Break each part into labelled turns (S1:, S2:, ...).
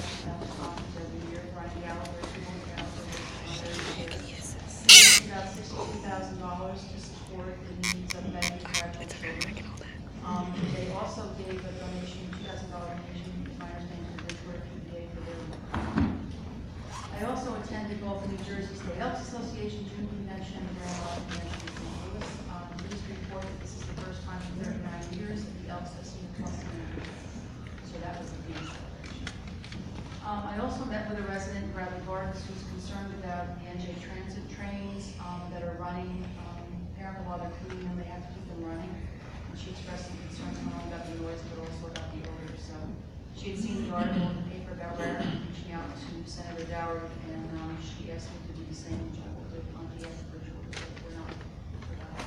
S1: every year, Brian Gallagher, about $62,000 to support the needs of many correctional children. They also gave a donation, $2,000 donation, to my understanding, to Bridgewater PBA for their work. I also attended both the New Jersey State Elks Association June Convention and the Grand Island Convention in St. Louis. Please report that this is the first time in 39 years that the Elks have seen a plus in. So that was a huge celebration. I also met with a resident, Bradley Gardens, who's concerned about the NJ Transit trains that are running. Apparently while they're cleaning them, they have to keep them running. And she expressed some concern not only about the noise, but also about the odor. So she had seen the article in the paper about Raritan reaching out to Senator Doward, and she asked me to do the same, which I will do on behalf of Bridgewater, so we're not forgotten.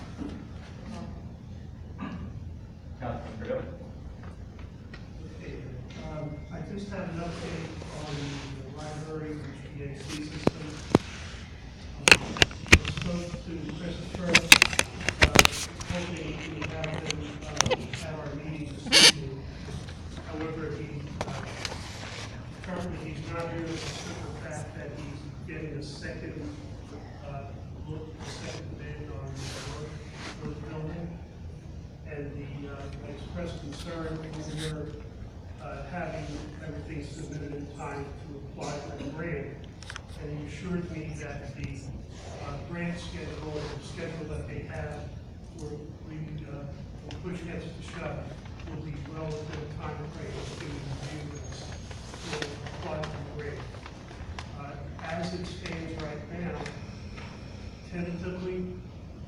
S2: Councilman Fredo.
S3: Okay, I just have an update on the library HVAC system. I spoke to Christopher, hoping we have him at our meeting this evening. However, currently he's not here because of the fact that he's getting a second bid on the building. And I expressed concern over having everything submitted in time to apply for the grant. And he assured me that the grant schedule that they have, where when push gets to shove, will be well within the time frame to review this, to apply for the grant. As it stands right now, tentatively,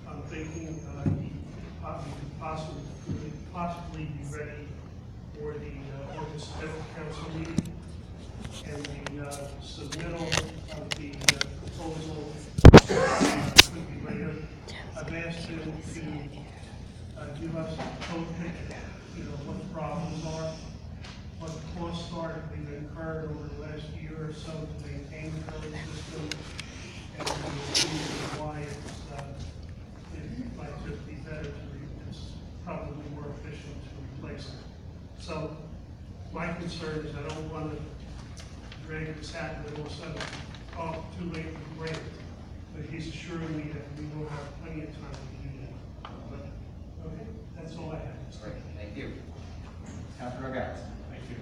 S3: I'm thinking he could possibly be ready for the August 5th council meeting, and the submittal of the proposal could be later. I've asked him to give us a code picture, what the problems are, what the costs are that we've incurred over the last year or so to maintain the code system, and the reason why it might just be better it's probably more efficient to replace it. So my concern is I don't want to drag this out and all of a sudden, too late for the grant. But he's assuring me that we will have plenty of time to do that. But, okay, that's all I have.
S2: Great, thank you. Councilor Garrett.
S4: Thank you.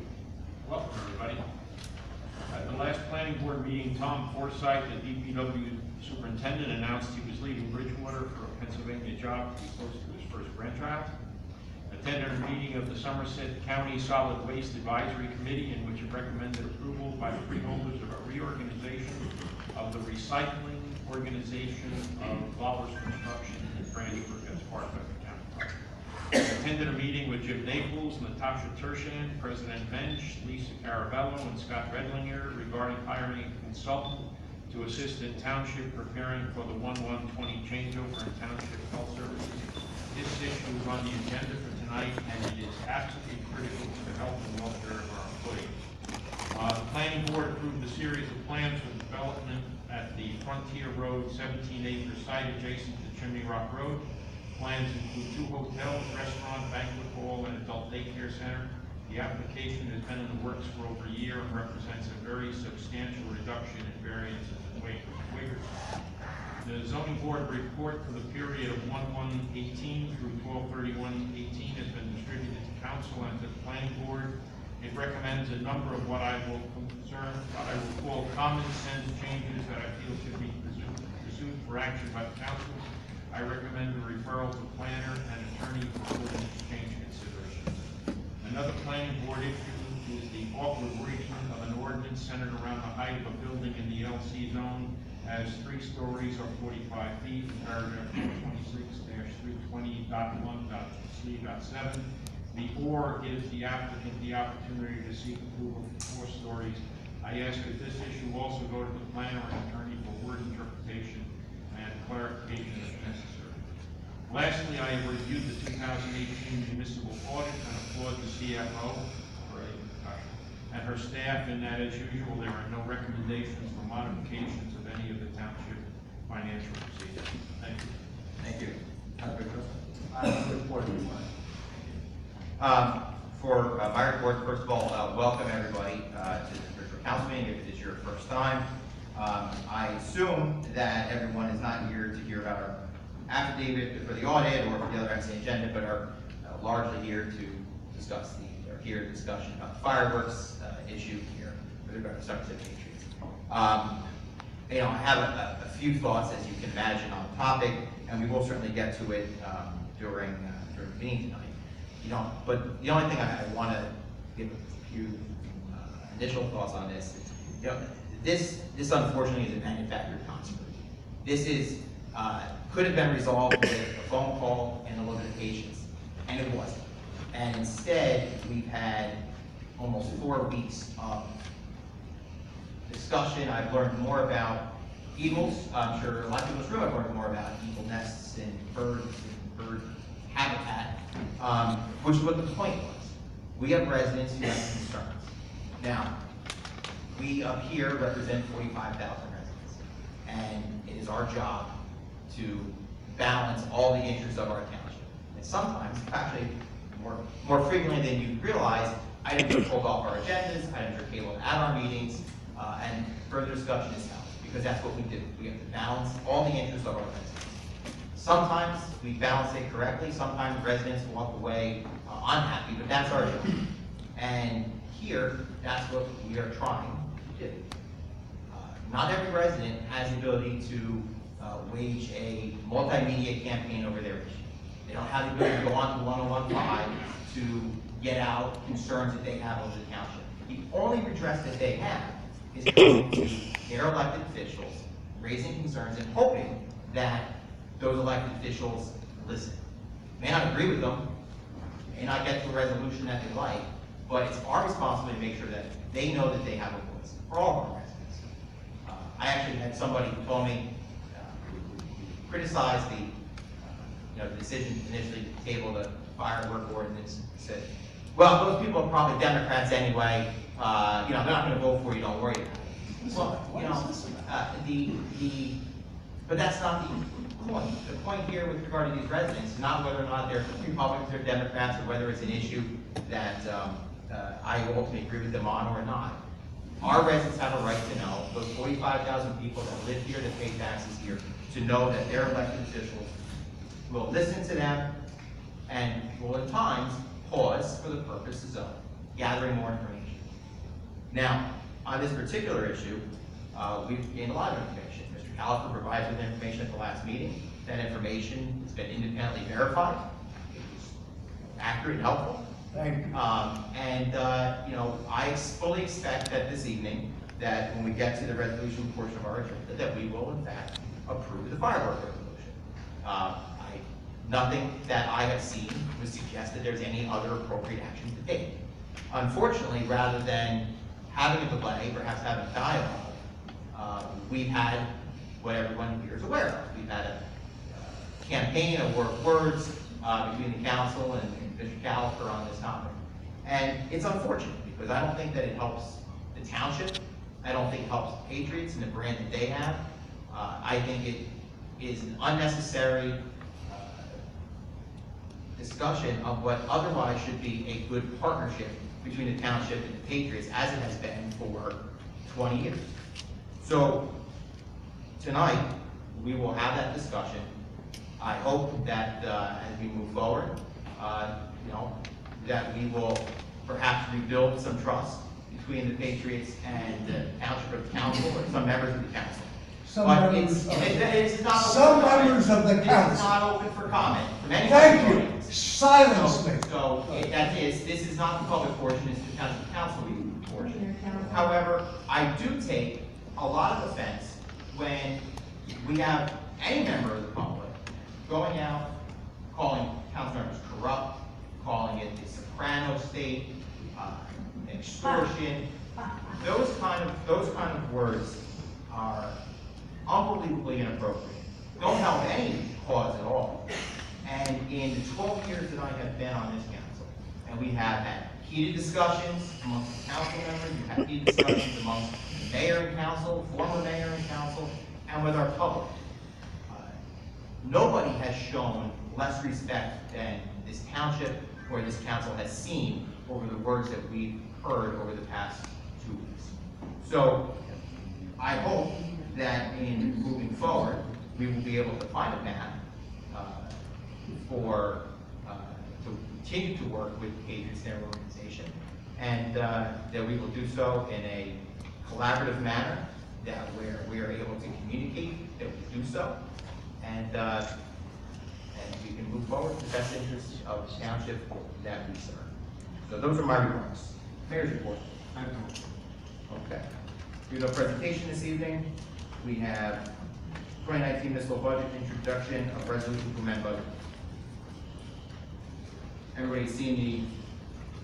S4: Welcome, everybody. At the last planning board meeting, Tom Forsythe, the DPW superintendent, announced he was leaving Bridgewater for a Pennsylvania job to be close to his first grandchild. Attended a meeting of the Somerset County Solid Waste Advisory Committee in which it recommended approval by the freeholders of a reorganization of the recycling organization of Bowers Construction and Branchburg as part of the county project. Attended a meeting with Jim Naples, Natasha Tershan, President Bench, Lisa Carabello, and Scott Redlinger regarding hiring a consultant to assist in Township preparing for the 1/1/20 changeover in Township Health Services. This issue is on the agenda for tonight, and it is absolutely critical to the health and welfare of our employees. The planning board approved a series of plans for development at the Frontier Road 17-acre site adjacent to Chimney Rock Road. Plans include 2 hotels, restaurant, banquet hall, and adult daycare center. The application has been in the works for over a year and represents a very substantial reduction in variances and waivers. The zoning board report for the period of 1/1/18 through 12/31/18 has been distributed to council and to the planning board. It recommends a number of what I will call common sense changes that I feel should be pursued for action by the council. I recommend a referral to planner and attorney for further change considerations. Another planning board issue is the awkward reading of an ordinance centered around the height of a building in the LC zone as 3 stories or 45 feet in paragraph 26-320.1.c.7. The or gives the applicant the opportunity to seek approval for 4 stories. I ask that this issue also go to the planner and attorney for word interpretation and clarification if necessary. Lastly, I have reviewed the 2018 municipal audit and applaud the CFO and her staff in that, as usual, there are no recommendations for modifications of any of the township financial procedures. Thank you.
S2: Thank you. I have a report of for my report, first of all, welcome everybody to the Bridgewater
S5: council meeting if it is your first time. I assume that everyone is not here to hear about our affidavit for the audit or for the other items on the agenda, but are largely here to discuss discussion about the fireworks issue here with regard to Township Patriots. I have a few thoughts, as you can imagine, on the topic, and we will certainly get to it during the meeting tonight. But the only thing I want to give a few initial thoughts on this is, this unfortunately is a manufactured conspiracy. This is could have been resolved with a phone call and a little bit of patience, and it wasn't. And instead, we've had almost 4 weeks of discussion. I've learned more about eagles. I'm sure a lot of people in this room have learned more about eagle nests and birds and bird habitat, which is what the point was. We have residents who have concerns. Now, we up here represent 45,000 residents, and it is our job to balance all the interests of our township. And sometimes, actually, more frequently than you realize, items are pulled off our agendas, items are tabled at our meetings, and further discussion is held, because that's what we do. We have to balance all the interests of our residents. Sometimes we balance it correctly, sometimes residents walk away unhappy, but that's our job. And here, that's what we are trying to do. Not every resident has the ability to wage a multimedia campaign over their issue. They don't have the ability to go on to 1015 to get out concerns that they have over the township. The only redress that they have is going to their elected officials, raising concerns and hoping that those elected officials listen. May not agree with them, may not get to a resolution that they like, but it's our responsibility to make sure that they know that they have a voice for all of our residents. I actually had somebody who told me, criticized the decision initially to table the firework ordinance, said, well, those people are probably Democrats anyway, they're not going to vote for you, don't worry about it. Well, but that's not the point. The point here with regard to these residents is not whether or not they're Republicans or Democrats, or whether it's an issue that I ultimately agree with them on or not. Our residents have a right to know, those 45,000 people that live here, that pay taxes here, to know that their elected officials will listen to them and will at times pause for the purposes of gathering more information. Now, on this particular issue, we've gained a lot of information. Mr. Caliper provided us with information at the last meeting. That information has been independently verified. It was accurate and helpful.
S2: Thank you.
S5: I fully expect that this evening, that when we get to the resolution portion of our agenda, that we will in fact approve the firework resolution. Nothing that I have seen would suggest that there's any other appropriate action to take. Unfortunately, rather than having a delay, perhaps having a dialogue, we've had what everyone here is aware of. We've had a campaign, a war of words between the council and Mr. Caliper on this topic. And it's unfortunate, because I don't think that it helps the township. I don't think it helps the Patriots and the brand that they have. I think it is an unnecessary discussion of what otherwise should be a good partnership between the township and the Patriots, as it has been for 20 years. So tonight, we will have that discussion. I hope that as we move forward, that we will perhaps rebuild some trust between the Patriots and the Township Council, or some members of the council.
S2: Some
S5: But
S2: members
S5: it's not
S2: some
S5: open for
S2: members of the
S5: comment. This is
S2: council.
S5: not open for comment from any
S2: Thank
S5: public
S2: you.
S5: audience.
S2: Silence me.
S5: This is not the public portion, it's the Township Council portion. However, I do take a lot of offense when we have any member of the public going out, calling council members corrupt, calling it the Soprano state, extortion. Those kind of words are unbelievably inappropriate. Don't help any cause at all. And in the 12 years that I have been on this council, and we have had heated discussions amongst the council members, we've had heated discussions amongst the mayor and council, former mayor and council, and with our public. Nobody has shown less respect than this township or this council has seen over the words that we've heard over the past 2 weeks. So I hope that in moving forward, we will be able to find a path to continue to work with the agents in their organization, and that we will do so in a collaborative manner, that where we are able to communicate that we do so, and we can move forward in the best interest of the township that we serve. So those are my remarks. Mayor's report. Okay. We have a presentation this evening. We have 2019 municipal budget, introduction of resolution to amend budget. Everybody's seen the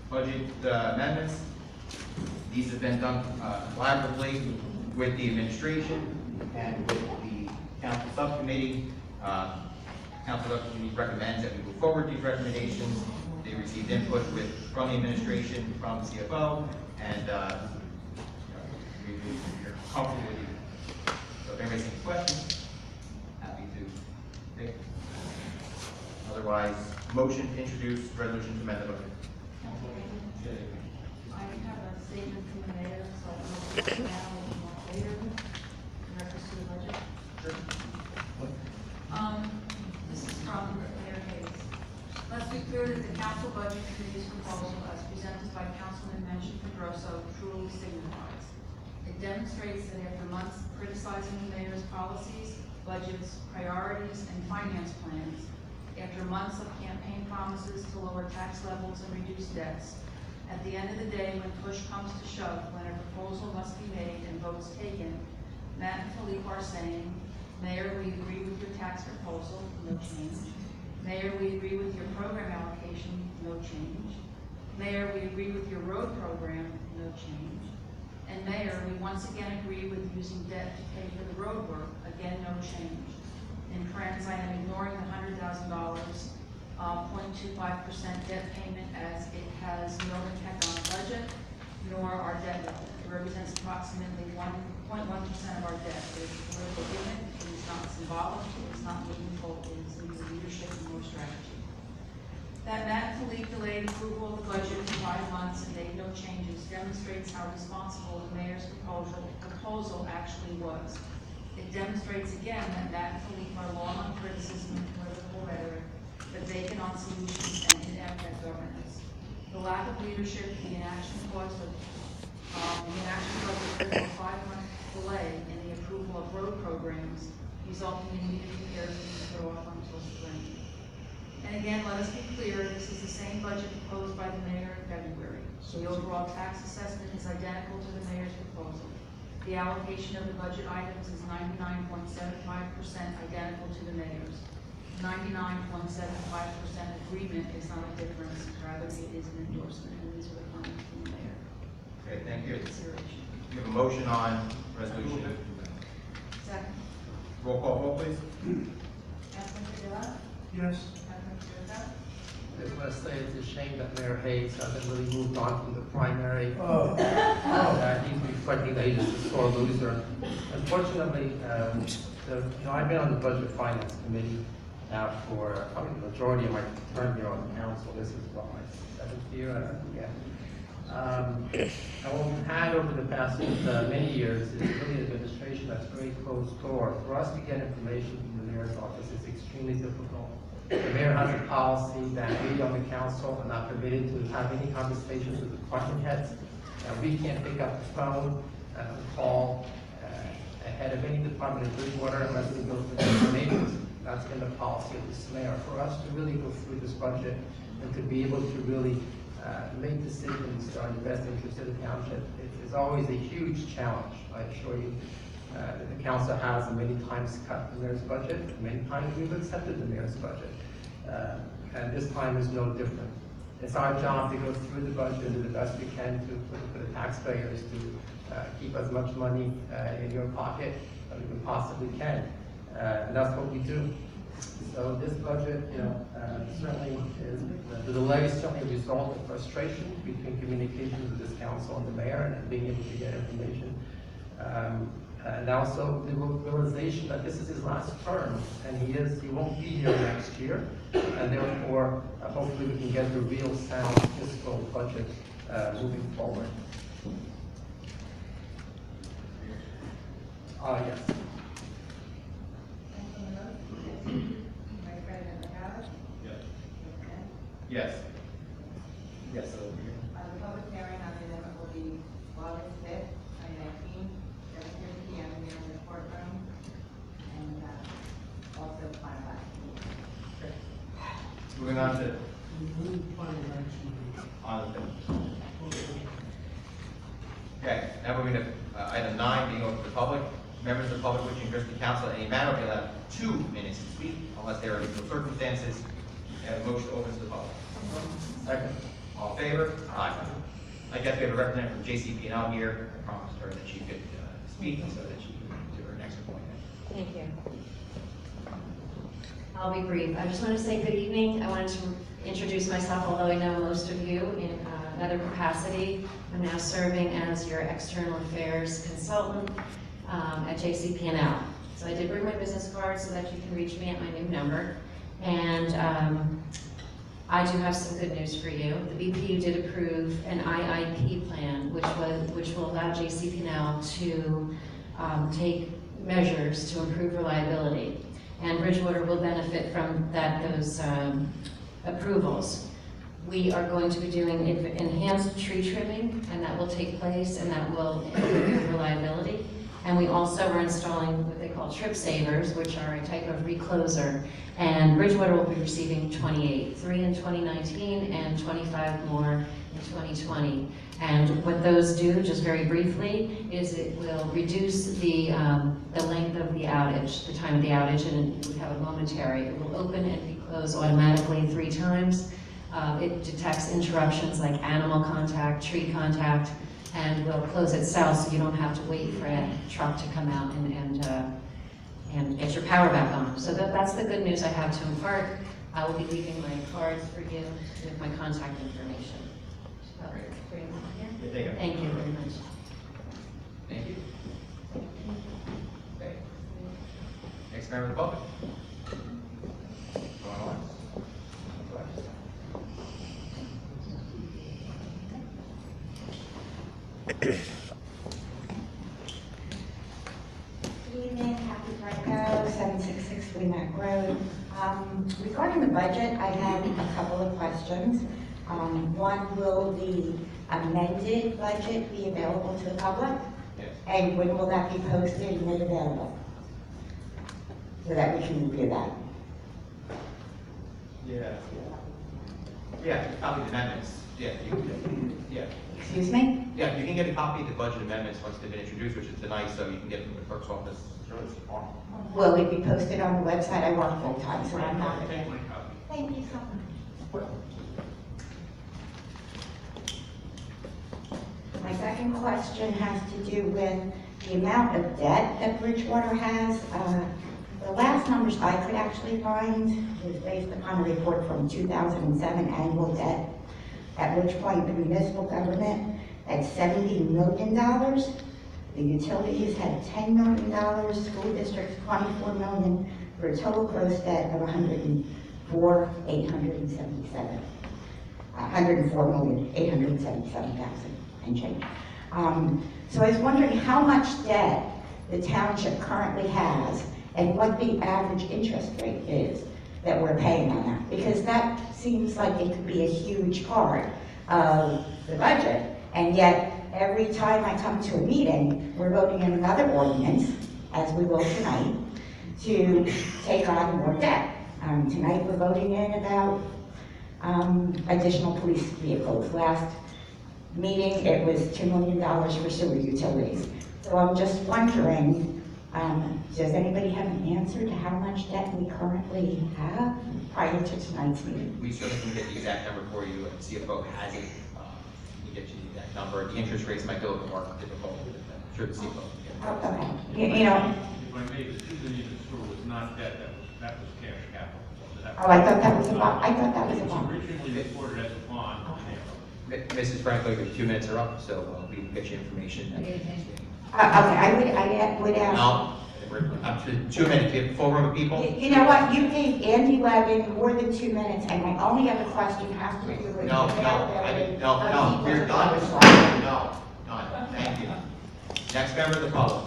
S5: budget amendments. These have been done collaboratively with the administration and with the council subcommittee. Council subcommittee recommends that we move forward with these recommendations. They received input from the administration, from the CFO, and we're comfortable with it. So if anybody has any questions, happy to take. Otherwise, motion to introduce resolution to amend the budget.
S1: I have a statement from the mayor, so I will now or later in reference to the budget.
S5: Sure.
S1: This is from Mayor Hayes. Let's be clear that the council budget committee's proposal, as presented by Councilman Mention-Pedroso, truly signifies. It demonstrates that after months of criticizing the mayor's policies, budgets, priorities, and finance plans, after months of campaign promises to lower tax levels and reduce debts, at the end of the day, when push comes to shove, when a proposal must be made and votes taken, Matt and Philippe are saying, Mayor, we agree with your tax proposal, no change. Mayor, we agree with your program allocation, no change. Mayor, we agree with your road program, no change. And Mayor, we once again agree with using debt to pay for the road work, again, no change. In friends, I am ignoring the $100,000, 0.25% debt payment, as it has no impact on our budget, nor our debt level. It represents approximately 1.1% of our debt. It is a political gimmick, it is not symbolic, it is not meaningful, it is in the leadership and more strategy. That Matt and Philippe delayed approval of the budget for 5 months and made no changes demonstrates how responsible the mayor's proposal actually was. It demonstrates again that Matt and Philippe are long on criticism and political rhetoric, but vacant on solutions and inept at governance. The lack of leadership, the inaction caused of a 5-month delay in the approval of road programs, resulting in needed repairs being put off until spring. And again, let us be clear, this is the same budget proposed by the mayor in February. The overall tax assessment is identical to the mayor's proposal. The allocation of the budget items is 99.75% identical to the mayor's. 99.75% agreement is not a difference, rather it is an endorsement, and these are the comments from the mayor.
S5: Okay, thank you.
S1: Consideration.
S5: You have a motion on resolution.
S1: Second.
S5: Roll call vote, please.
S1: Councilman Padilla?
S3: Yes.
S1: Councilman Joseph?
S2: I just want to say it's a shame that Mayor Hayes hasn't really moved on from the primary. He's reflecting that he's just a sore loser. Unfortunately, I've been on the Budget Finance Committee now for probably the majority of my term here on the council. This is my 7th year, I forget. And what we've had over the past many years is really an administration that's very closed door. For us to get information from the mayor's office is extremely difficult. The mayor has a policy that we on the council are not permitted to have any conversations with the department heads. We can't pick up the phone and call ahead of any department in Bridgewater unless we go through the information. That's been the policy of this mayor. For us to really go through this budget and to be able to really make decisions that are in the best interest of the township is always a huge challenge, I assure you. The council has many times cut the mayor's budget, many times we've accepted the mayor's budget. And this time is no different. It's our job to go through the budget and do the best we can for the taxpayers to keep as much money in your pocket as we possibly can. And that's what we do. So this budget, certainly is, the delay is certainly a result of frustration between communications with this council and the mayor and being able to get information. And also the realization that this is his last term and he won't be here next year. And therefore, hopefully we can get the real sound fiscal budget moving forward. Yes.
S6: Vice President Morales?
S4: Yes.
S5: Yes.
S2: Yes, over here.
S6: The public hearing on the amendment will be August 5th, 2019, 7:30 p.m. here in the courtroom, and also final action.
S5: Moving on to, on the, okay, now moving to item 9, being open to the public. Members of the public wishing to address the council in any matter will be allowed 2 minutes to speak unless there are unusual circumstances. And a motion to open to the public.
S2: Second.
S5: All in favor? Aye. I guess we have a representative from JCP&L here. I promised her that she could speak so that she could do her next appointment.
S7: Thank you. I'll be brief. I just want to say good evening. I wanted to introduce myself, although I know most of you in another capacity. I'm now serving as your external affairs consultant at JCP&L. So I did bring my business card so that you can reach me at my new number. And I do have some good news for you. The BPU did approve an IIP plan, which will allow JCP&L to take measures to improve reliability. And Bridgewater will benefit from those approvals. We are going to be doing enhanced tree trimming, and that will take place, and that will improve reliability. And we also are installing what they call trip savers, which are a type of recloser. And Bridgewater will be receiving 28, 3 in 2019 and 25 more in 2020. And what those do, just very briefly, is it will reduce the length of the outage, the time of the outage, and we have a momentary. It will open and reclose automatically 3 times. It detects interruptions like animal contact, tree contact, and will close itself so you don't have to wait for a truck to come out and get your power back on. So that's the good news I have to impart. I will be leaving my cards for you with my contact information. So, bring them up here.
S5: There you go.
S7: Thank you very much.
S5: Thank you. Okay. Next member of the public. Going on. Go ahead.
S8: Good evening, Kathy Franco, 766 Freeman Road. Regarding the budget, I have a couple of questions. One, will the amended budget be available to the public?
S5: Yes.
S8: And when will that be posted and made available? So that we can review that.
S5: Yeah. Yeah, copy the amendments. Yeah, yeah.
S8: Excuse me?
S5: Yeah, you can get a copy of the budget amendments once they've been introduced, which is tonight, so you can get them from the clerk's office. Sure, it's on.
S8: Will it be posted on the website? I work full time, so I'm not.
S4: Take my copy.
S8: Thank you so much. My second question has to do with the amount of debt that Bridgewater has. The last numbers I could actually find was based upon a report from 2007 annual debt, at which point the municipal government had $70 million. The utilities had $10 million, school districts $24 million, for a total gross debt of $104,877,000 and change. So I was wondering how much debt the township currently has and what the average interest rate is that we're paying on that, because that seems like it could be a huge part of the budget, and yet every time I come to a meeting, we're voting in another ordinance, as we will tonight, to take on more debt. Tonight we're voting in about additional police vehicles. Last meeting, it was $2 million for sewer utilities. So I'm just wondering, does anybody have an answer to how much debt we currently have prior to tonight's meeting?
S5: We certainly can get the exact number for you, and CFO has it. We get you the exact number. The interest rates might be a little bit more difficult, but I'm sure the CFO can get it.
S8: Oh, okay. You know,
S4: If I may, the 2 million in sewer was not debt, that was cash capital. So that-
S8: oh, I thought that was a bond. I thought that was a
S4: It was
S8: bond.
S4: originally reported as a bond.
S5: Mrs. Franco, your 2 minutes are up, so we can get you information.
S8: Okay, I would ask.
S5: No, we're up to 2 minutes. You have a full room of people?
S8: You know what, you gave Andy Levin more than 2 minutes, and my only other question has to do with.
S5: No,
S8: the availability
S5: no,
S8: of
S5: we're
S8: people
S5: done.
S8: to go to
S5: No, done. Thank you. Next member of the public.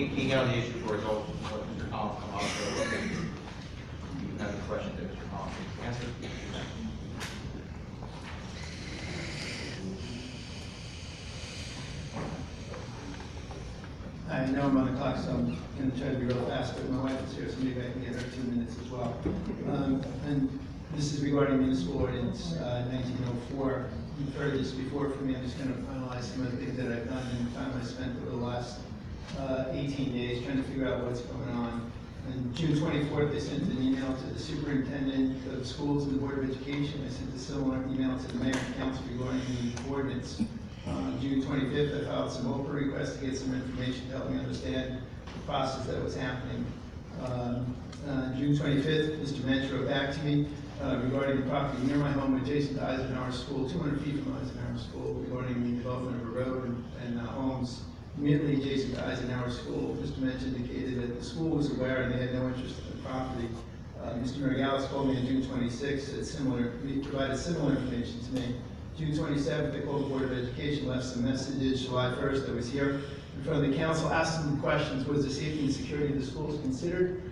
S5: can get on the issue for results, what Mr. Collins come up with. You can have the question that Mr. Collins can answer.
S9: I know I'm on the clock, so I'm going to try to be real fast, but my wife is here, so maybe I can get her 2 minutes as well. And this is regarding municipal ordinance 1904. You've heard this before from me. I'm just going to finalize some of the things that I've done in the time I spent over the last 18 days trying to figure out what's going on. On June 24th, I sent an email to the superintendent of schools and the Board of Education. I sent a similar email to the mayor and council regarding the ordinance. On June 25th, I filed some Oprah requests to get some information to help me understand the process that was happening. June 25th, Mr. Mensch wrote back to me regarding the property near my home adjacent to Eisenhower School, 200 feet from Eisenhower School, regarding the development of a road and homes immediately adjacent to Eisenhower School. Mr. Mensch indicated that the school was aware and they had no interest in the property. Mr. Marigalis called me on June 26th, he provided similar information to me. June 27th, I called the Board of Education, left some messages. July 1st, I was here in front of the council, asked them questions. Was the safety and security of the schools considered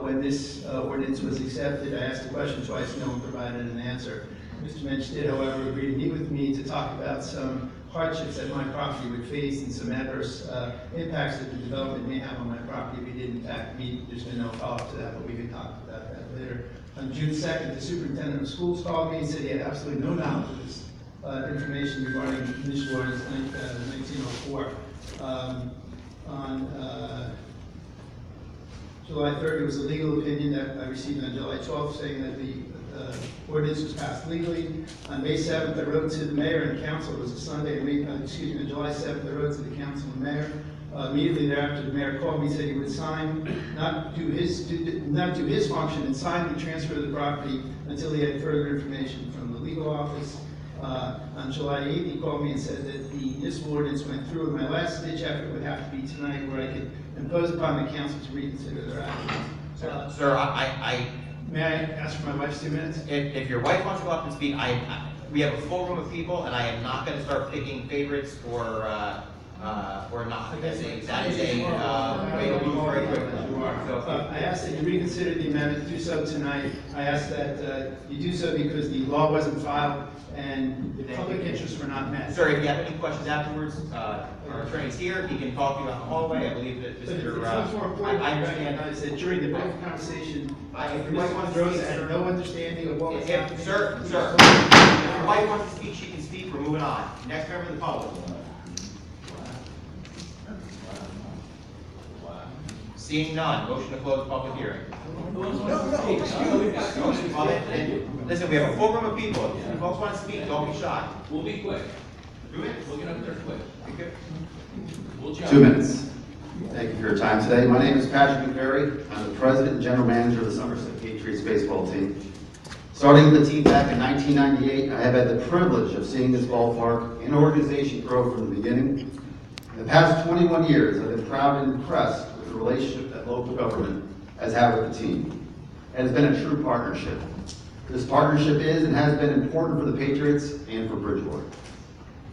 S9: when this ordinance was accepted? I asked the question twice, no one provided an answer. Mr. Mensch did, however, agree to meet with me to talk about some hardships that my property would face and some adverse impacts that the development may have on my property if he did in fact meet. There's been no follow-up to that, but we can talk about that later. On June 2nd, the superintendent of schools called me and said he had absolutely no knowledge of this information regarding municipal ordinance 1904. On July 3rd, it was a legal opinion that I received on July 12th saying that the ordinance was passed legally. On May 7th, I wrote to the mayor and council. It was a Sunday. On July 7th, I wrote to the council and mayor. Immediately thereafter, the mayor called me, said he would sign, not do his function and sign the transfer of the property until he had further information from the legal office. On July 8th, he called me and said that the municipal ordinance went through, and my last ditch effort would have to be tonight where I could impose upon the council to reconsider their actions.
S5: Sir,
S9: May I ask for my wife's 2 minutes?
S5: if your wife wants to go up and speak, we have a full room of people, and I am not going to start picking favorites or not. That is a way to move very quickly. So,
S9: I ask that you reconsider the amendment, do so tonight. I ask that you do so because the law wasn't filed and the public interests were not met.
S5: sir, if you have any questions afterwards, our attorney's here. He can talk to you out in the hallway. I believe that
S9: But it's
S5: Mr.
S9: much more important
S5: I
S9: to
S5: understand.
S9: recognize that during the brief conversation,
S5: If your
S9: Mr.
S5: wife wants to
S9: Rosa
S5: speak,
S9: had
S5: sir.
S9: no understanding of what was happening.
S5: Sir, if your wife wants to speak, she can speak. We're moving on. Next member of the public. Seeing none, motion to close public hearing. Well, then, listen, we have a full room of people. If you folks want to speak, don't be shy.
S10: We'll be quick.
S5: 2 minutes.
S10: We'll get up there quick.
S5: You good?
S10: We'll jump.
S11: 2 minutes. Thank you for your time today. My name is Patrick McVeary. I'm the president and general manager of the Somerset Patriots baseball team. Starting with the team back in 1998, I have had the privilege of seeing this ballpark and organization grow from the beginning. In the past 21 years, I've been proud and impressed with the relationship that local government has had with the team. It has been a true partnership. This partnership is and has been important for the Patriots and for Bridgewater.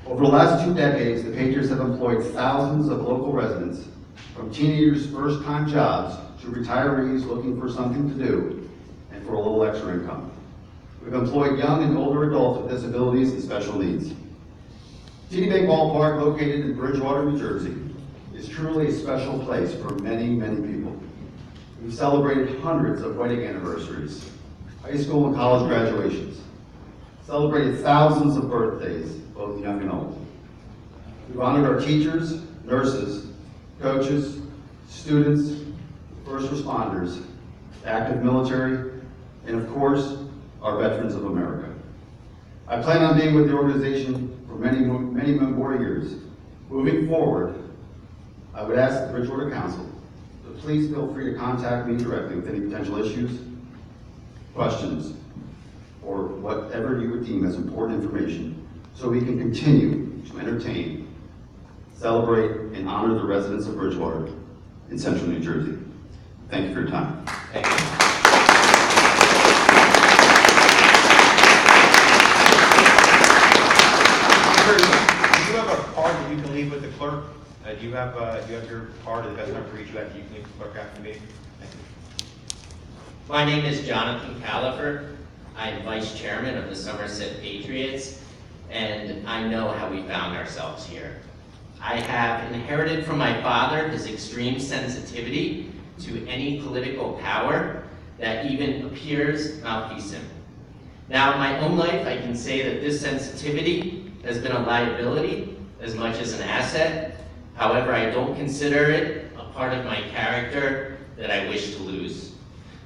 S11: Over the last 2 decades, the Patriots have employed thousands of local residents, from teenagers' first-time jobs to retirees looking for something to do and for a little extra income. We've employed young and older adults with disabilities and special needs. TD Bank Ballpark, located in Bridgewater, New Jersey, is truly a special place for many, many people. We've celebrated hundreds of wedding anniversaries, high school and college graduations, celebrated thousands of birthdays, both young and old. We've honored our teachers, nurses, coaches, students, first responders, active military, and of course, our veterans of America. I plan on being with the organization for many more years. Moving forward, I would ask the Bridgewater Council to please feel free to contact me directly with any potential issues, questions, or whatever you would deem as important information, so we can continue to entertain, celebrate, and honor the residents of Bridgewater in central New Jersey. Thank you for your time.
S5: Thank you. Do you have a card that you can leave with the clerk? Do you have your card or the best number to reach you at? You can clerk after me. Thank you.
S12: My name is Jonathan Califer. I'm Vice Chairman of the Somerset Patriots, and I know how we found ourselves here. I have inherited from my father his extreme sensitivity to any political power that even appears malfeasant. Now, in my own life, I can say that this sensitivity has been a liability as much as an asset. However, I don't consider it a part of my character that I wish to lose.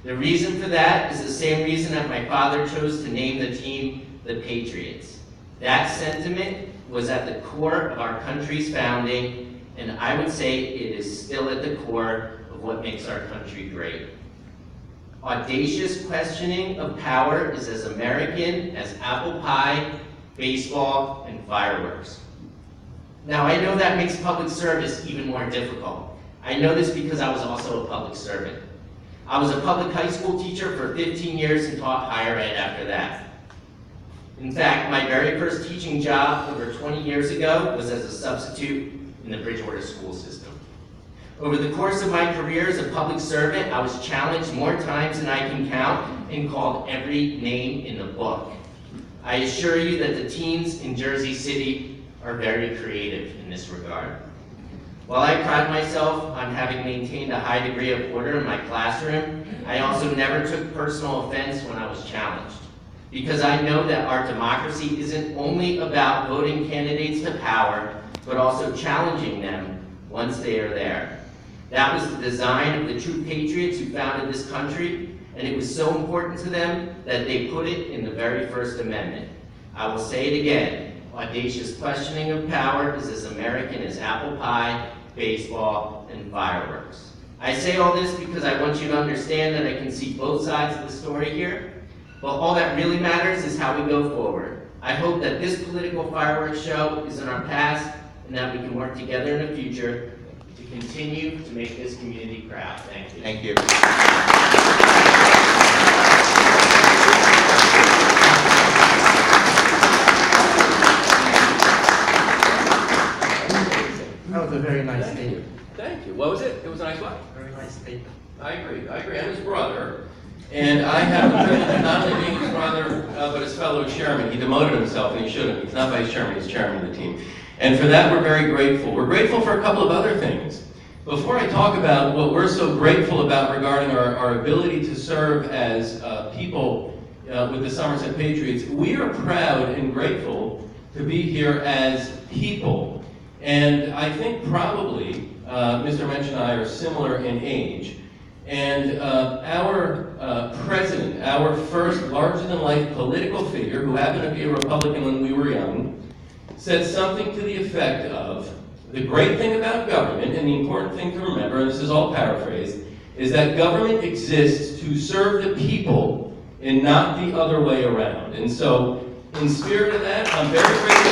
S12: The reason for that is the same reason that my father chose to name the team the Patriots. That sentiment was at the core of our country's founding, and I would say it is still at the core of what makes our country great. Audacious questioning of power is as American as apple pie, baseball, and fireworks. Now, I know that makes public service even more difficult. I know this because I was also a public servant. I was a public high school teacher for 15 years and taught higher ed after that. In fact, my very first teaching job over 20 years ago was as a substitute in the Bridgewater school system. Over the course of my career as a public servant, I was challenged more times than I can count and called every name in the book. I assure you that the teens in Jersey City are very creative in this regard. While I pride myself on having maintained a high degree of order in my classroom, I also never took personal offense when I was challenged, because I know that our democracy isn't only about voting candidates to power, but also challenging them once they are there. That was the design of the true patriots who founded this country, and it was so important to them that they put it in the very First Amendment. I will say it again. Audacious questioning of power is as American as apple pie, baseball, and fireworks. I say all this because I want you to understand that I can see both sides of the story here, but all that really matters is how we go forward. I hope that this political fireworks show is in our past and that we can work together in the future to continue to make this community proud. Thank you.
S5: Thank you.
S2: That was a very nice statement.
S10: Thank you. What was it? It was a nice what?
S2: Very nice statement.
S10: I agree. I'm his brother. And I have the privilege of not only being his brother, but his fellow chairman. He demoted himself, and he shouldn't. He's not vice chairman, he's chairman of the team. And for that, we're very grateful. We're grateful for a couple of other things. Before I talk about what we're so grateful about regarding our ability to serve as people with the Somerset Patriots, we are proud and grateful to be here as people. And I think probably Mr. Mensch and I are similar in age. And our president, our first larger-than-life political figure, who happened to be a Republican when we were young, said something to the effect of, the great thing about government, and the important thing to remember, and this is all paraphrased, is that government exists to serve the people and not the other way around. And so, in spirit of that, I'm very grateful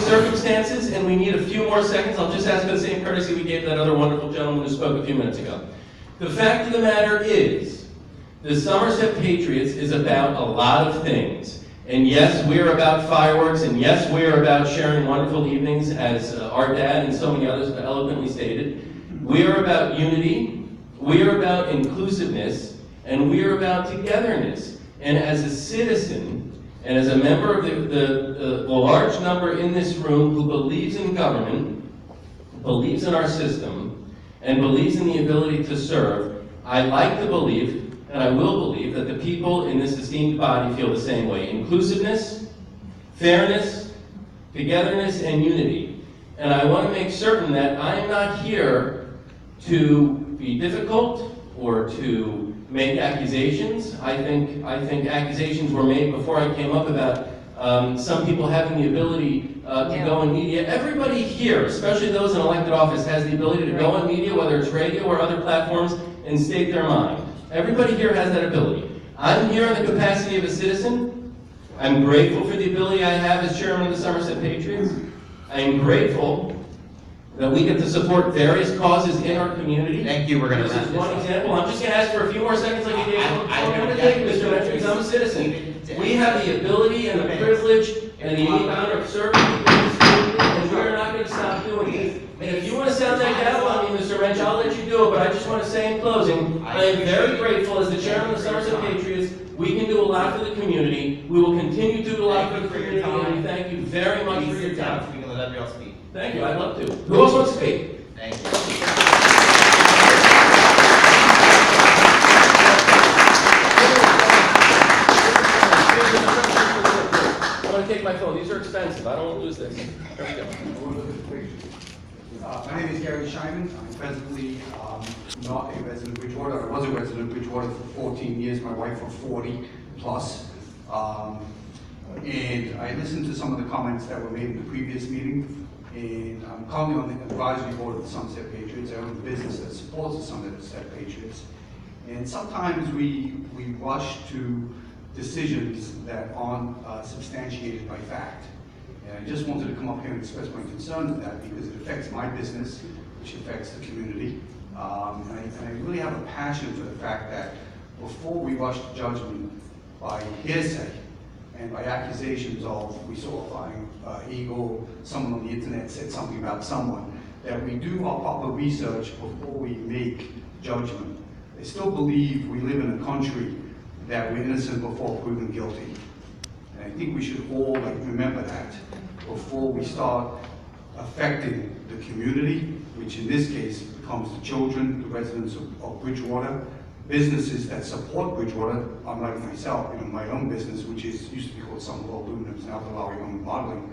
S10: circumstances, and we need a few more seconds. I'll just ask for the same courtesy we gave that other wonderful gentleman who spoke a few minutes ago. The fact of the matter is, the Somerset Patriots is about a lot of things. And yes, we're about fireworks, and yes, we're about sharing wonderful evenings, as our dad and so many others eloquently stated. We are about unity, we are about inclusiveness, and we are about togetherness. And as a citizen, and as a member of the large number in this room who believes in government, believes in our system, and believes in the ability to serve, I like to believe, and I will believe, that the people in this esteemed body feel the same way. Inclusiveness, fairness, togetherness, and unity. And I want to make certain that I am not here to be difficult or to make accusations. I think accusations were made before I came up about some people having the ability to go on media. Everybody here, especially those in elected office, has the ability to go on media, whether it's radio or other platforms, and state their mind. Everybody here has that ability. I'm here in the capacity of a citizen. I'm grateful for the ability I have as chairman of the Somerset Patriots. I am grateful that we get to support various causes in our community.
S5: Thank you. We're going to
S10: This is one example. I'm just going to ask for a few more seconds like you did. I'm going to take Mr. Mensch, because I'm a citizen. We have the ability and the privilege and the unique honor of serving people in this community, and we are not going to stop doing it. And if you want to sound that gavel on me, Mr. Wrench, I'll let you do it, but I just want to say in closing, I am very grateful as the chairman of the Somerset Patriots. We can do a lot for the community. We will continue to do a lot for the community, and we thank you very much for your time.
S5: We can let everybody else speak.
S10: Thank you, I'd love to. Who else wants to speak?
S5: Thank you.
S10: I want to take my phone. These are expensive. I don't want to lose this. There we go.
S13: My name is Gary Scheinman. I'm presently not a resident of Bridgewater. I was a resident of Bridgewater for 14 years, my wife for 40 plus. And I listened to some of the comments that were made in the previous meeting. And I'm currently on the advisory board of the Somerset Patriots. I own a business that supports the Somerset Patriots. And sometimes we rush to decisions that aren't substantiated by fact. And I just wanted to come up here and express my concern with that because it affects my business, which affects the community. And I really have a passion for the fact that before we rush to judgment by hearsay and by accusations of, we saw a flying eagle, someone on the internet said something about someone, that we do our proper research before we make judgment. I still believe we live in a country that we're innocent before proven guilty. And I think we should all remember that before we start affecting the community, which in this case becomes the children, the residents of Bridgewater, businesses that support Bridgewater, unlike myself, my own business, which used to be called Somerville Aluminum, now Lowry Home Modeling,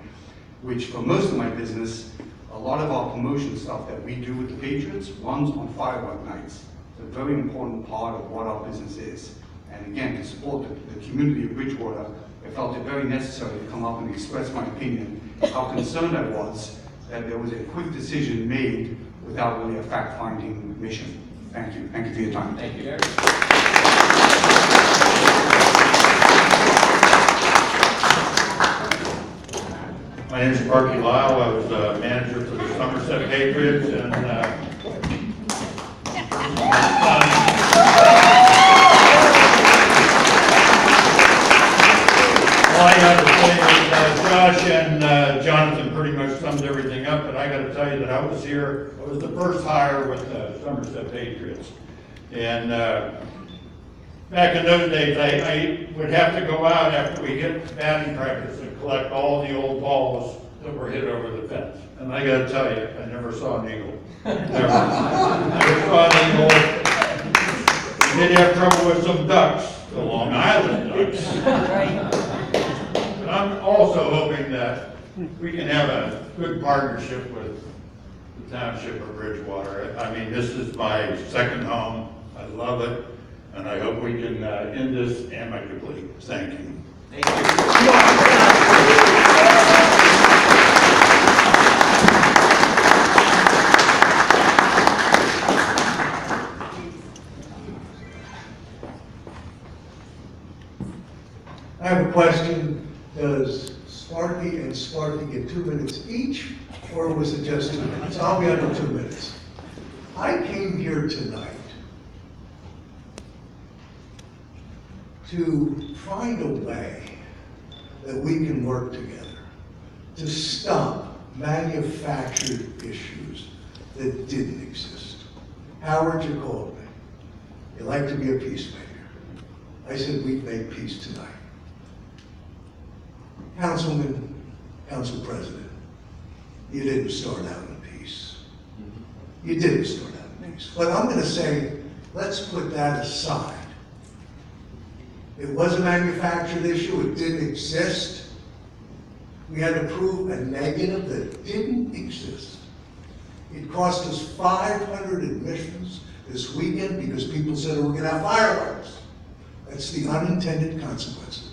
S13: which for most of my business, a lot of our promotion stuff that we do with the Patriots runs on firework nights. It's a very important part of what our business is. And again, to support the community of Bridgewater, I felt it very necessary to come up and express my opinion, how concerned I was that there was a quick decision made without really a fact-finding mission. Thank you. Thank you for your time.
S10: Thank you, Gary.
S4: My name is Parky Lyle. I was manager for the Somerset Patriots, and all I got to say is Josh and Jonathan pretty much summed everything up, but I got to tell you that I was the first hire with the Somerset Patriots. And back in those days, I would have to go out after we hit batting practice and collect all the old balls that were hit over the fence. And I got to tell you, I never saw an eagle. Never saw an eagle. We did have trouble with some ducks, the Long Island ducks. But I'm also hoping that we can have a good partnership with the Township of Bridgewater. I mean, this is my second home. I love it, and I hope we can end this amicably. Thank you.
S5: Thank you.
S14: I have a question. Does Sparky and Sparky get 2 minutes each, or was it just 2 minutes? I'll be under 2 minutes. I came here tonight to find a way that we can work together to stop manufactured issues that didn't exist. Howard, you called me. You like to be a peacemaker. I said we'd make peace tonight. Councilman, Council President, you didn't start out in peace. You didn't start out in peace. But I'm going to say, let's put that aside. It was a manufactured issue. It didn't exist. We had to prove a negative that didn't exist. It cost us 500 admissions this weekend because people said we're going to have fireworks. That's the unintended consequences.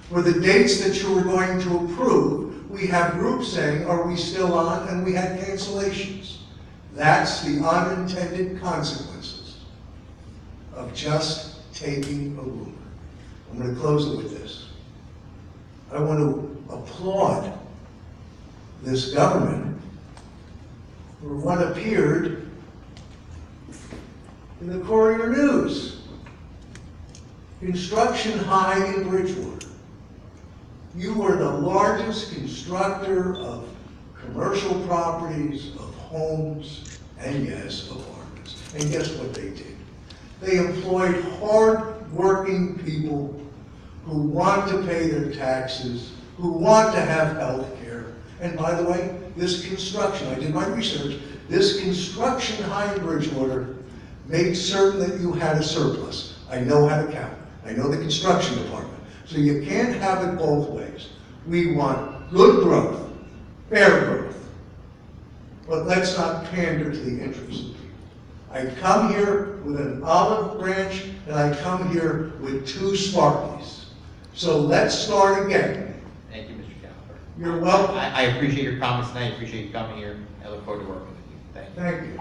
S14: For the dates that you were going to approve, we have groups saying, are we still on? And we had cancellations. That's the unintended consequences of just taking a rumor. I'm going to close it with this. I want to applaud this government for what appeared in the Courier News. Construction high in Bridgewater. You were the largest constructor of commercial properties, of homes, and yes, apartments. And guess what they did? They employed hard-working people who want to pay their taxes, who want to have health care. And by the way, this construction, I did my research, this construction high in Bridgewater made certain that you had a surplus. I know how to count. I know the construction department. So you can't have it both ways. We want good growth, fair growth. But let's not pander to the interests of people. I come here with an olive branch, and I come here with 2 Sparkies. So let's start again.
S5: Thank you, Mr. Caliber.
S14: You're welcome.
S5: I appreciate your comments, and I appreciate you coming here. I look forward to working with you. Thank you.
S14: Thank you.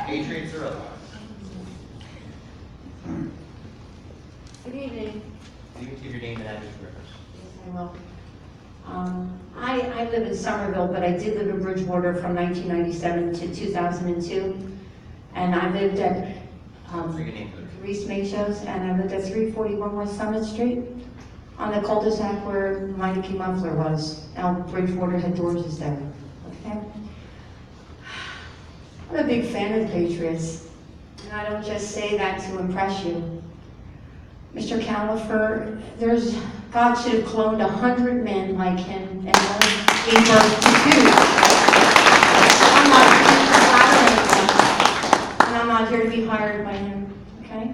S5: Patriots or otherwise.
S8: Good evening.
S5: You can give your name and address for us.
S8: Yes, I will. I live in Somerville, but I did live in Bridgewater from 1997 to 2002. And I lived at
S5: Say your name for the
S8: Reese Mayshow's, and I lived at 341 West Summit Street on the cul-de-sac where Meineke Muffler was. Now Bridgewater had doors is there. Okay? I'm a big fan of the Patriots, and I don't just say that to impress you. Mr. Califer, God should have cloned 100 men like him and only gave birth to 2. I'm not and I'm not here to be hired by him, okay?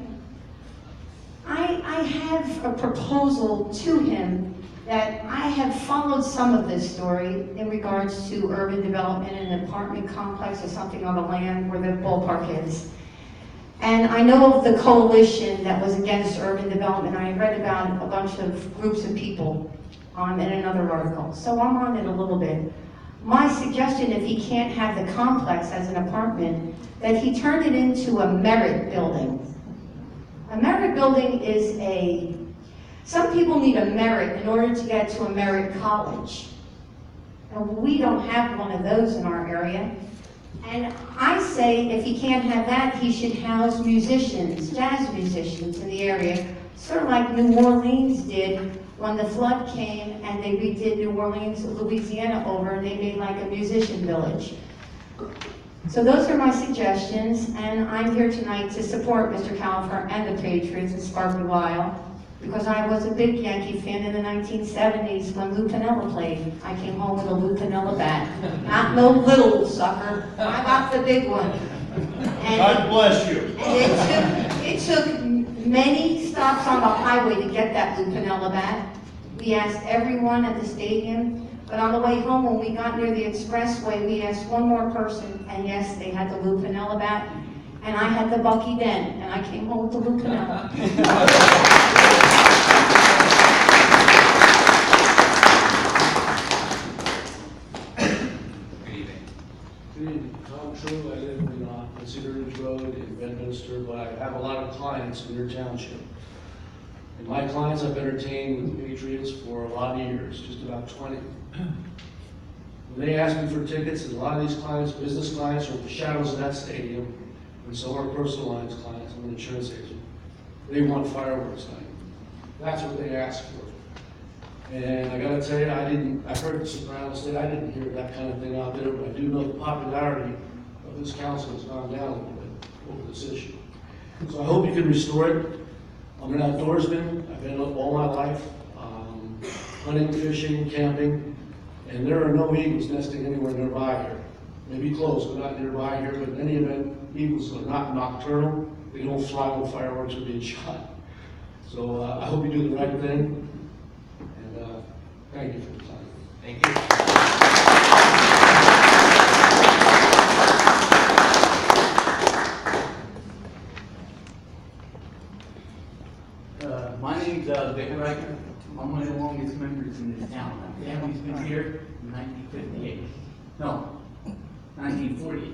S8: I have a proposal to him that I have followed some of this story in regards to urban development in an apartment complex or something on the land where the ballpark is. And I know of the coalition that was against urban development. I read about a bunch of groups of people in another article. So I'm on it a little bit. My suggestion, if he can't have the complex as an apartment, that he turn it into a merit building. A merit building is some people need a merit in order to get to a merit college. And we don't have one of those in our area. And I say if he can't have that, he should house musicians, jazz musicians in the area, sort of like New Orleans did when the flood came and they redid New Orleans, Louisiana over, and they made like a musician village. So those are my suggestions, and I'm here tonight to support Mr. Califer and the Patriots and Sparky Wild, because I was a big Yankee fan in the 1970s when Lou Piniella played. I came home with a Lou Piniella bat. Not no little sucker. I got the big one. And
S15: God bless you.
S8: And it took many stops on the highway to get that Lou Piniella bat. We asked everyone at the stadium, but on the way home when we got near the expressway, we asked one more person, and yes, they had the Lou Piniella bat, and I had the Bucky Dent, and I came home with the Lou Piniella.
S15: Good evening. Tom True, I live on Cedar Ridge Road in Bedminster, but I have a lot of clients in your township. And my clients I've entertained with the Patriots for a lot of years, just about 20. When they ask me for tickets, and a lot of these clients, business clients, are the shadows of that stadium, and some are personal lines clients, I'm an insurance agent. They want fireworks night. That's what they ask for. And I gotta tell you, I've heard the Sopranos say, I didn't hear that kind of thing out there, but I do know the popularity of this council has gone down a little bit over this issue. So I hope you can restore it. I'm an outdoorsman, I've been up all my life, hunting, fishing, camping, and there are no eagles nesting anywhere nearby here. Maybe close, but not nearby here, but in any event, eagles are not nocturnal. They don't fly when fireworks are being shot. So I hope you do the right thing. Thank you for the time.
S5: Thank you.
S16: My name's Victor Reicher. I'm one of the longest members in this town. My family's been here in 1958. No, 1948.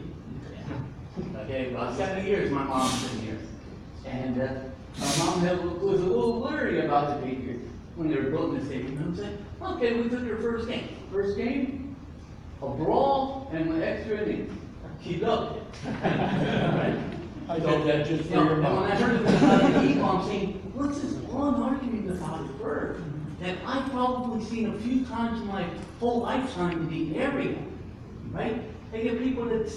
S16: Okay, about 70 years my mom's been here. And my mom was a little leery about the Patriots when they were building the stadium. I'm saying, okay, we took their first game. First game, a brawl and an extra inning. She loved it.
S15: I did that just for
S16: You know,
S15: your
S16: and when I
S15: mom.
S16: heard about the heat, I'm saying, what's this long argument about a bird that I've probably seen a few times in my whole lifetime in the area, right? They get people that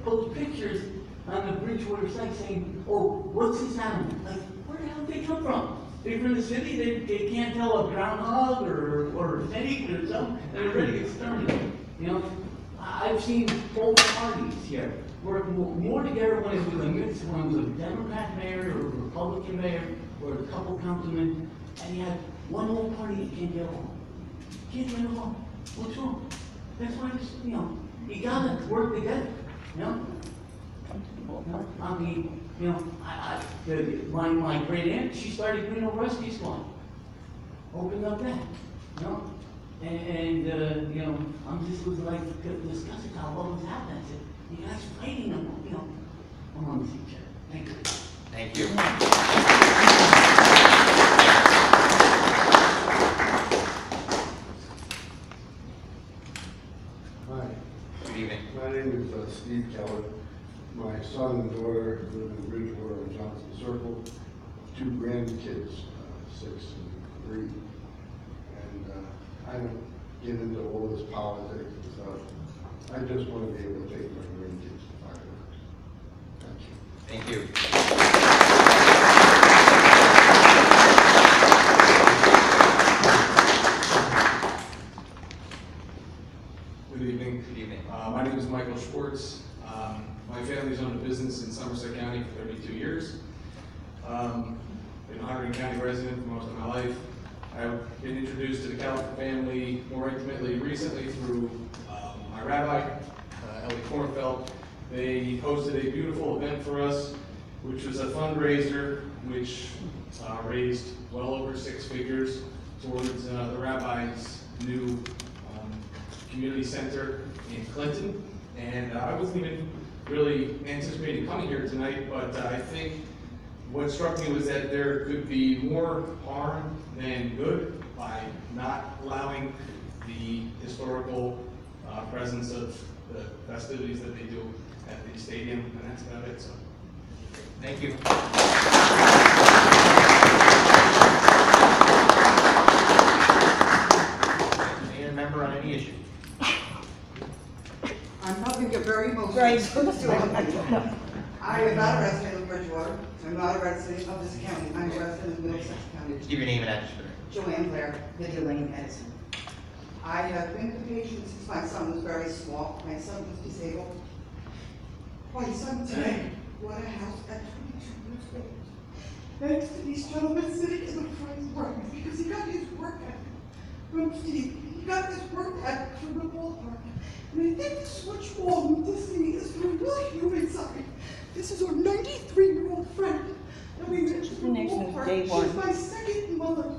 S16: post pictures on the Bridgewater site saying, oh, what's this animal? Like, where the hell did they come from? They're from the city, they can't tell a groundhog or a snake or something, they're ready to exterminate. You know, I've seen both parties here work more together when it was a mix, when it was a Democrat mayor or a Republican mayor or a couple councilmen, and you had one whole party that can't get along. Can't get along. What's wrong? That's why, you know, you gotta work together, you know? I mean, you know, my great aunt, she started Green Hill Rescue Squad. Opened up that, you know? And you know, I'm just was like discussing how what was happening. I said, you guys fighting them, you know, amongst each other. Thank you.
S5: Thank you.
S17: Hi,
S5: Good evening.
S17: my name is Steve Keller. My son and daughter live in Bridgewater on Johnson Circle. 2 grandkids, 6 and 3. And I don't get into all this politics and stuff. I just want to be able to take my grandkids to fireworks. Thank you.
S5: Thank you.
S18: Good evening.
S5: Good evening.
S18: My name is Michael Schwartz. My family's owned a business in Somerset County for 32 years. Been a Hunterdon County resident for most of my life. I've been introduced to the California family more intimately recently through my rabbi, Ellie Kornfeld. They hosted a beautiful event for us, which was a fundraiser which raised well over 6 figures towards the rabbi's new community center in Clinton. And I wasn't even really anticipating coming here tonight, but I think what struck me was that there could be more harm than good by not allowing the historical presence of the festivities that they do at the stadium, and that's about it. So,
S5: Thank you. Any member on any issue?
S19: I'm probably get very emotional. I am not a resident of Bridgewater. I'm not a resident of this county. I'm a resident of Middlesex County.
S5: Just give your name and address for the
S19: Joanne Blair, Video Lane, Edison. I have been the patient since my son was very small. My son was disabled. My son today bought a house at 22 years old. Thanks to these gentlemen sitting in the front row, because he got his work ethic from Steve. He got his work ethic from the ballpark. And I think this is what you all need to see is we're really human side. This is our 93-year-old friend that we met at the ballpark. She's my second mother.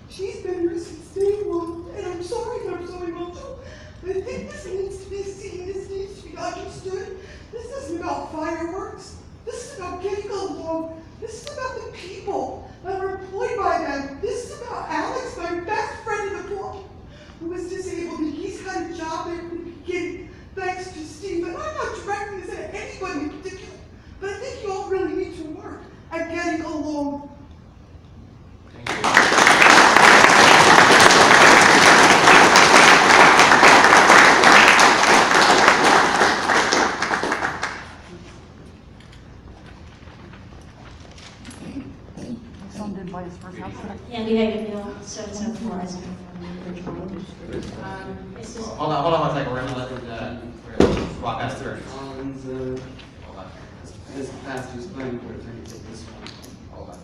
S19: She's been here since day one, and I'm sorry that I'm so emotional. But I think this needs to be seen, this needs to be understood. This isn't about fireworks. This is about getting along. This is about the people that are employed by them. This is about Alex, my best friend in the world, who was disabled, and he's had a job there from the beginning, thanks to Steve. And I'm not directing this at anybody in particular, but I think you all really need to work at getting along.
S7: Andy Hagenhill, 774 Eisenhower from Bridgewater. It's just,
S5: Hold on 1 second. We're gonna walk out of third.
S20: Hold on. As the pastor's planning board attorney, take this one.
S5: Hold on.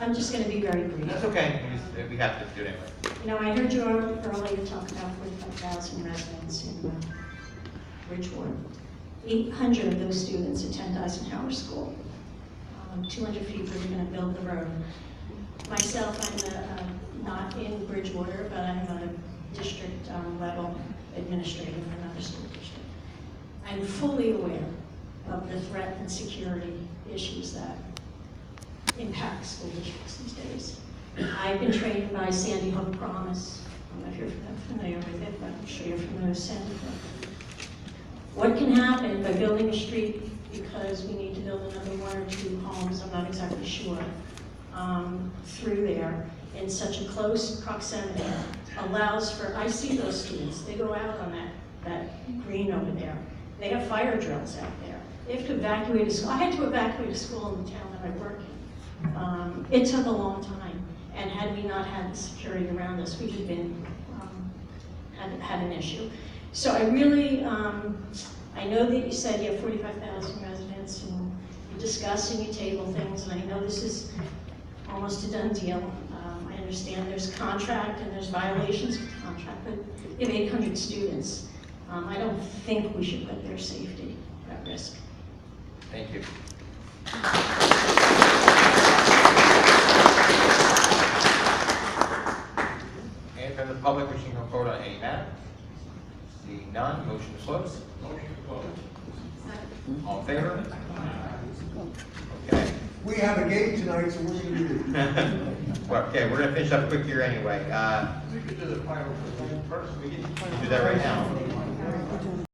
S7: I'm just going to be very brief.
S5: That's okay. We have to do it anyway.
S7: You know, I heard you earlier talk about 45,000 residents in Bridgewater. 800 of those students attend Eisenhower School. 200 people are going to build the road. Myself, I'm not in Bridgewater, but I'm a district level administrator for another school district. I'm fully aware of the threat and security issues that impact school districts these days. I've been trained by Sandy Hook Promise
S21: I'm not here for that familiar with it, but I'm sure you're familiar with Santa Fe. What can happen by building a street, because we need to build another 1 or 2 homes, I'm not exactly sure, through there in such a close proximity, allows for, I see those students, they go out on that green over there. They have fire drills out there. They have to evacuate a school. I had to evacuate a school in the town that I work in. It took a long time, and had we not had the security around us, we had been, had an issue. So I really, I know that you said you have 45,000 residents, and you discuss and you table things, and I know this is almost a done deal. I understand there's contract and there's violations of the contract, but you have 800 students. I don't think we should put their safety at risk.
S5: Thank you. And from the public wishing to vote on any matter? Seeing none, motion to close.
S4: Motion to close.
S5: All in favor? Okay.
S14: We have a game tonight, so we're going to do.
S5: Well, okay, we're gonna finish up quick here anyway.
S4: We could do the final first.
S5: We can do that right now.